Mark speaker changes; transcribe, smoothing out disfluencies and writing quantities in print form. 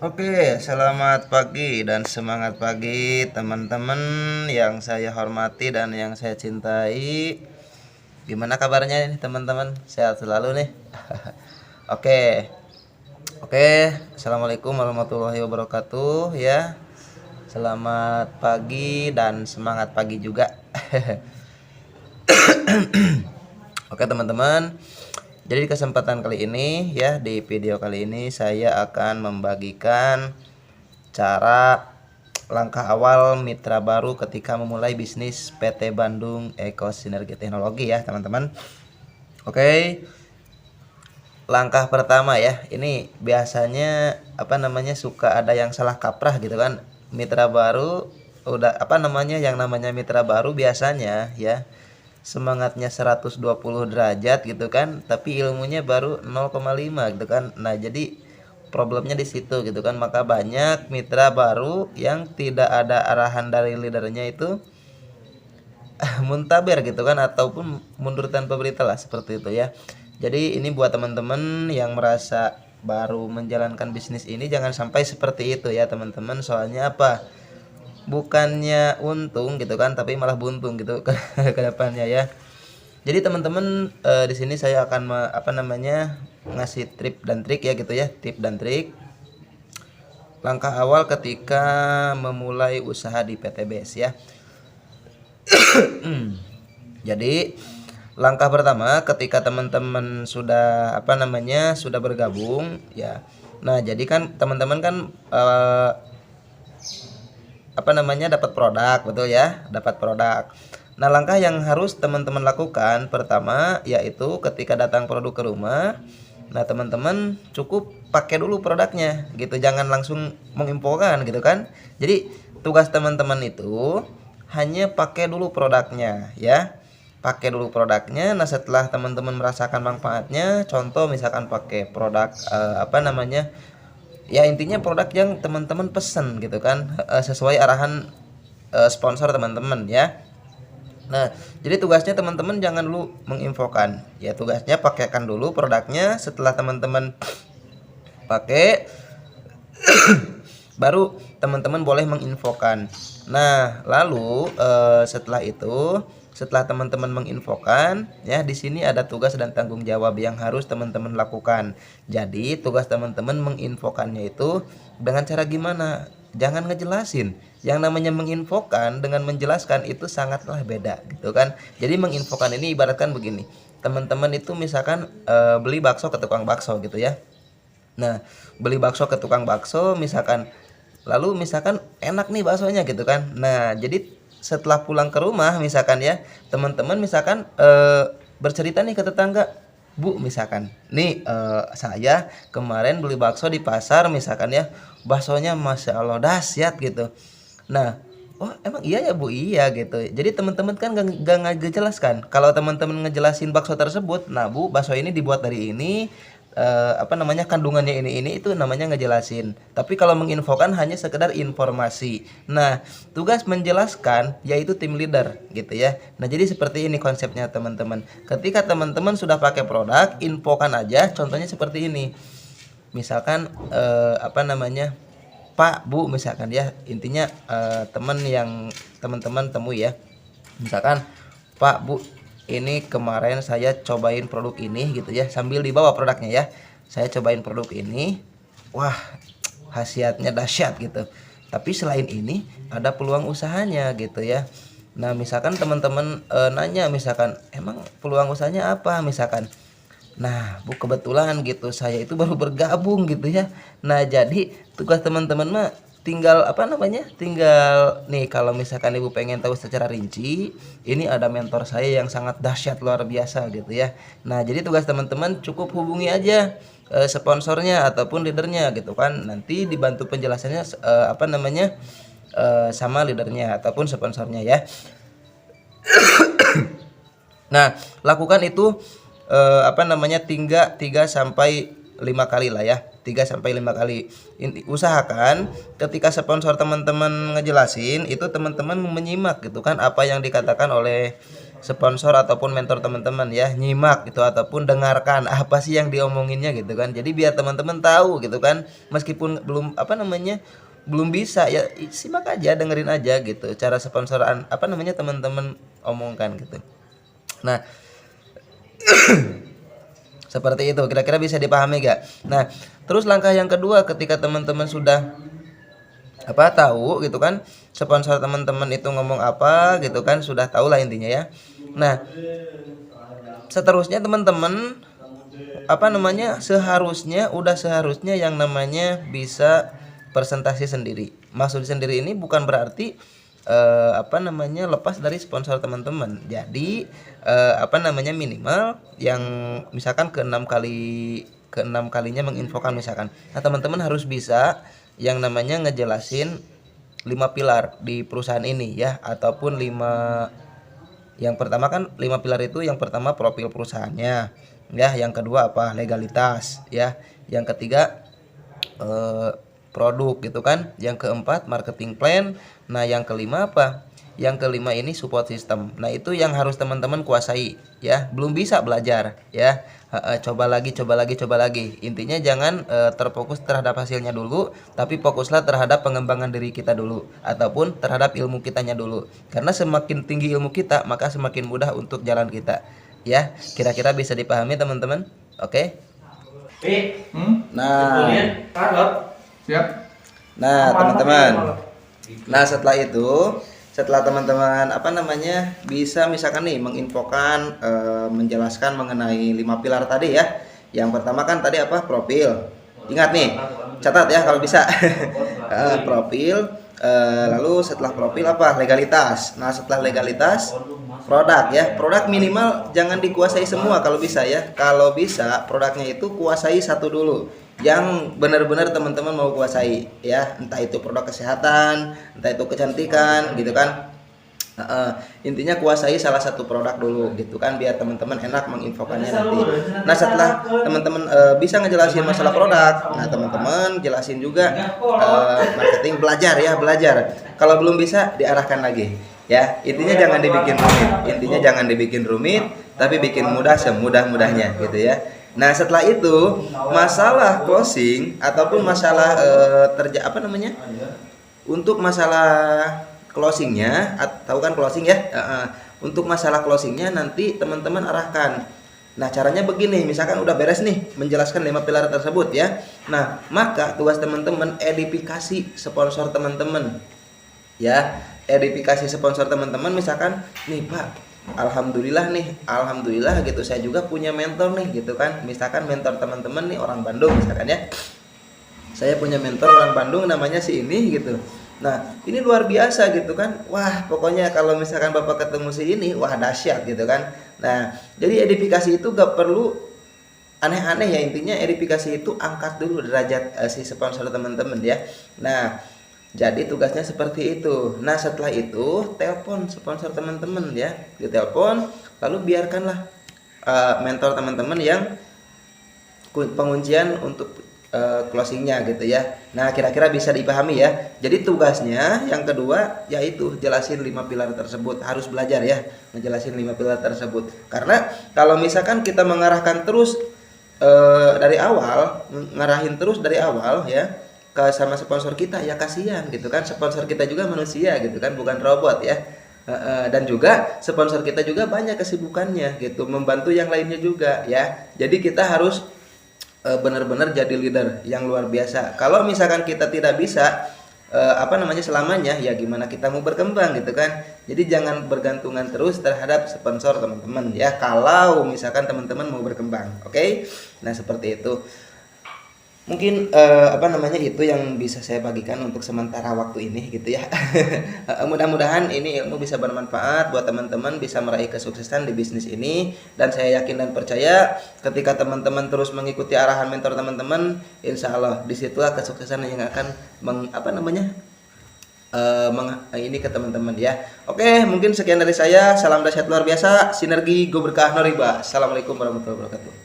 Speaker 1: Oke, selamat pagi dan semangat pagi teman-teman yang saya hormati dan yang saya cintai. Gimana kabarnya nih teman-teman? Sehat selalu nih. Oke. Oke, Assalamualaikum warahmatullahi wabarakatuh ya. Selamat pagi dan semangat pagi juga. Oke teman-teman. Jadi di kesempatan kali ini ya, di video kali ini saya akan membagikan cara langkah awal mitra baru ketika memulai bisnis PT Bandung Eko Sinergi Teknologi ya teman-teman. Oke, langkah pertama ya, ini biasanya suka ada yang salah kaprah gitu kan. Mitra baru udah yang namanya mitra baru biasanya ya semangatnya 120 derajat gitu kan, tapi ilmunya baru 0,5 gitu kan. Nah, jadi problemnya di situ gitu kan. Maka banyak mitra baru yang tidak ada arahan dari leadernya itu muntaber gitu kan, ataupun mundur tanpa berita lah seperti itu ya. Jadi ini buat teman-teman yang merasa baru menjalankan bisnis ini, jangan sampai seperti itu ya teman-teman. Soalnya apa? Bukannya untung gitu kan, tapi malah buntung gitu ke depannya ya. Jadi teman-teman, di sini saya akan ngasih tip dan trik ya gitu ya, tip dan trik langkah awal ketika memulai usaha di PTBS ya. Jadi langkah pertama ketika teman-teman sudah sudah bergabung ya. Nah, jadi kan teman-teman kan dapat produk, betul ya, dapat produk. Nah, langkah yang harus teman-teman lakukan pertama yaitu ketika datang produk ke rumah, nah teman-teman cukup pakai dulu produknya gitu, jangan langsung menginfokan gitu kan. Jadi tugas teman-teman itu hanya pakai dulu produknya ya, pakai dulu produknya. Nah, setelah teman-teman merasakan manfaatnya, contoh misalkan pakai produk ya intinya produk yang teman-teman pesen gitu kan, sesuai arahan sponsor teman-teman ya. Nah, jadi tugasnya teman-teman jangan dulu menginfokan ya, tugasnya pakaikan dulu produknya. Setelah teman-teman pakai baru teman-teman boleh menginfokan. Nah, lalu setelah teman-teman menginfokan ya, di sini ada tugas dan tanggung jawab yang harus teman-teman lakukan. Jadi tugas teman-teman menginfokannya itu dengan cara gimana? Jangan ngejelasin. Yang namanya menginfokan dengan menjelaskan itu sangatlah beda gitu kan. Jadi menginfokan ini ibaratkan begini, teman-teman itu misalkan beli bakso ke tukang bakso gitu ya. Nah, beli bakso ke tukang bakso misalkan, lalu misalkan enak nih baksonya gitu kan. Nah, jadi setelah pulang ke rumah misalkan ya, teman-teman misalkan bercerita nih ke tetangga, Bu misalkan, nih saya kemarin beli bakso di pasar misalkan ya, baksonya masya Allah dahsyat gitu. Nah, oh emang iya ya Bu, iya gitu. Jadi teman-teman kan gak ngejelaskan. Kalau teman-teman ngejelasin bakso tersebut, nah Bu, bakso ini dibuat dari ini, kandungannya ini itu namanya ngejelasin. Tapi kalau menginfokan hanya sekedar informasi. Nah, tugas menjelaskan yaitu tim leader gitu ya. Nah, jadi seperti ini konsepnya teman-teman. Ketika teman-teman sudah pakai produk, infokan aja. Contohnya seperti ini. Misalkan Pak, Bu misalkan ya, intinya teman yang teman-teman temui ya. Misalkan, Pak, Bu, ini kemarin saya cobain produk ini gitu ya, sambil dibawa produknya ya. Saya cobain produk ini. Wah, khasiatnya dahsyat gitu. Tapi selain ini ada peluang usahanya gitu ya. Nah, misalkan teman-teman nanya misalkan, emang peluang usahanya apa misalkan. Nah, Bu, kebetulan gitu saya itu baru bergabung gitu ya. Nah, jadi tugas teman-teman mah tinggal tinggal nih, kalau misalkan Ibu pengen tahu secara rinci, ini ada mentor saya yang sangat dahsyat luar biasa gitu ya. Nah, jadi tugas teman-teman cukup hubungi aja sponsornya ataupun leadernya gitu kan. Nanti dibantu penjelasannya sama leadernya ataupun sponsornya ya. Nah, lakukan itu 3 sampai 5 kali lah ya. 3 sampai 5 kali. Usahakan ketika sponsor teman-teman ngejelasin itu teman-teman menyimak gitu kan apa yang dikatakan oleh sponsor ataupun mentor teman-teman ya, nyimak gitu ataupun dengarkan apa sih yang diomonginnya gitu kan. Jadi biar teman-teman tahu gitu kan, meskipun belum belum bisa ya simak aja, dengerin aja gitu cara sponsoran teman-teman omongkan gitu. Nah, seperti itu kira-kira bisa dipahami gak? Nah, terus langkah yang kedua ketika teman-teman sudah tahu gitu kan sponsor teman-teman itu ngomong apa gitu kan, sudah tahu lah intinya ya. Nah, seterusnya teman-teman seharusnya yang namanya bisa presentasi sendiri. Maksud sendiri ini bukan berarti lepas dari sponsor teman-teman. Jadi minimal yang misalkan keenam kalinya menginfokan misalkan. Nah, teman-teman harus bisa yang namanya ngejelasin 5 pilar di perusahaan ini ya, ataupun 5. Yang pertama kan 5 pilar itu, yang pertama profil perusahaannya ya, yang kedua legalitas ya, yang ketiga produk gitu kan, yang keempat marketing plan. Nah, yang kelima Yang kelima ini support system. Nah, itu yang harus teman-teman kuasai ya. Belum bisa belajar ya. Coba lagi. Intinya jangan terfokus terhadap hasilnya dulu, tapi fokuslah terhadap pengembangan diri kita dulu ataupun terhadap ilmu kitanya dulu. Karena semakin tinggi ilmu kita, maka semakin mudah untuk jalan kita. Ya, kira-kira bisa dipahami teman-teman? Oke. Nah,
Speaker 2: siap.
Speaker 1: Nah, teman-teman. Nah, setelah teman-teman bisa misalkan nih menginfokan menjelaskan mengenai 5 pilar tadi ya. Yang pertama kan tadi profil. Ingat nih, catat ya kalau bisa. Profil, lalu setelah profil legalitas. Nah, setelah legalitas produk ya. Produk minimal jangan dikuasai semua kalau bisa ya. Kalau bisa produknya itu kuasai satu dulu yang benar-benar teman-teman mau kuasai ya, entah itu produk kesehatan, entah itu kecantikan gitu kan. Intinya kuasai salah satu produk dulu gitu kan, biar teman-teman enak menginfokannya nanti. Nah, setelah teman-teman bisa ngejelasin masalah produk, nah teman-teman jelasin juga marketing, belajar. Kalau belum bisa diarahkan lagi ya. Intinya jangan dibikin rumit, tapi bikin mudah semudah-mudahnya gitu ya. Nah, setelah itu masalah closing ataupun masalah untuk masalah closingnya, tahu kan closing ya? Untuk masalah closingnya nanti teman-teman arahkan. Nah, caranya begini, misalkan udah beres nih menjelaskan 5 pilar tersebut ya. Nah, maka tugas teman-teman edifikasi sponsor teman-teman. Ya, edifikasi sponsor teman-teman, misalkan nih Pak, alhamdulillah gitu, saya juga punya mentor nih gitu kan. Misalkan mentor teman-teman nih orang Bandung misalkan ya. Saya punya mentor orang Bandung namanya si ini gitu. Nah, ini luar biasa gitu kan. Wah, pokoknya kalau misalkan Bapak ketemu si ini, wah dahsyat gitu kan. Nah, jadi edifikasi itu gak perlu aneh-aneh ya. Intinya edifikasi itu angkat dulu derajat si sponsor teman-teman ya. Nah, jadi tugasnya seperti itu. Nah, setelah itu telepon sponsor teman-teman ya, ditelepon, lalu biarkanlah mentor teman-teman yang penguncian untuk closingnya gitu ya. Nah, kira-kira bisa dipahami ya. Jadi tugasnya yang kedua yaitu jelasin 5 pilar tersebut. Harus belajar ya ngejelasin 5 pilar tersebut. Karena kalau misalkan kita mengarahkan terus ngarahin terus dari awal ya ke sama sponsor kita, ya kasihan gitu kan. Sponsor kita juga manusia gitu kan, bukan robot ya. Dan juga sponsor kita juga banyak kesibukannya gitu, membantu yang lainnya juga ya. Jadi kita harus benar-benar jadi leader yang luar biasa. Kalau misalkan kita tidak bisa selamanya, ya gimana kita mau berkembang gitu kan. Jadi jangan bergantungan terus terhadap sponsor teman-teman ya, kalau misalkan teman-teman mau berkembang. Oke? Nah, seperti itu. Mungkin itu yang bisa saya bagikan untuk sementara waktu ini gitu ya. Mudah-mudahan ini ilmu bisa bermanfaat buat teman-teman, bisa meraih kesuksesan di bisnis ini. Dan saya yakin dan percaya ketika teman-teman terus mengikuti arahan mentor teman-teman, insya Allah disitulah kesuksesan yang akan ini ke teman-teman ya. Oke, mungkin sekian dari saya. Salam dahsyat luar biasa, sinergi go berkah no riba. Assalamualaikum warahmatullahi wabarakatuh.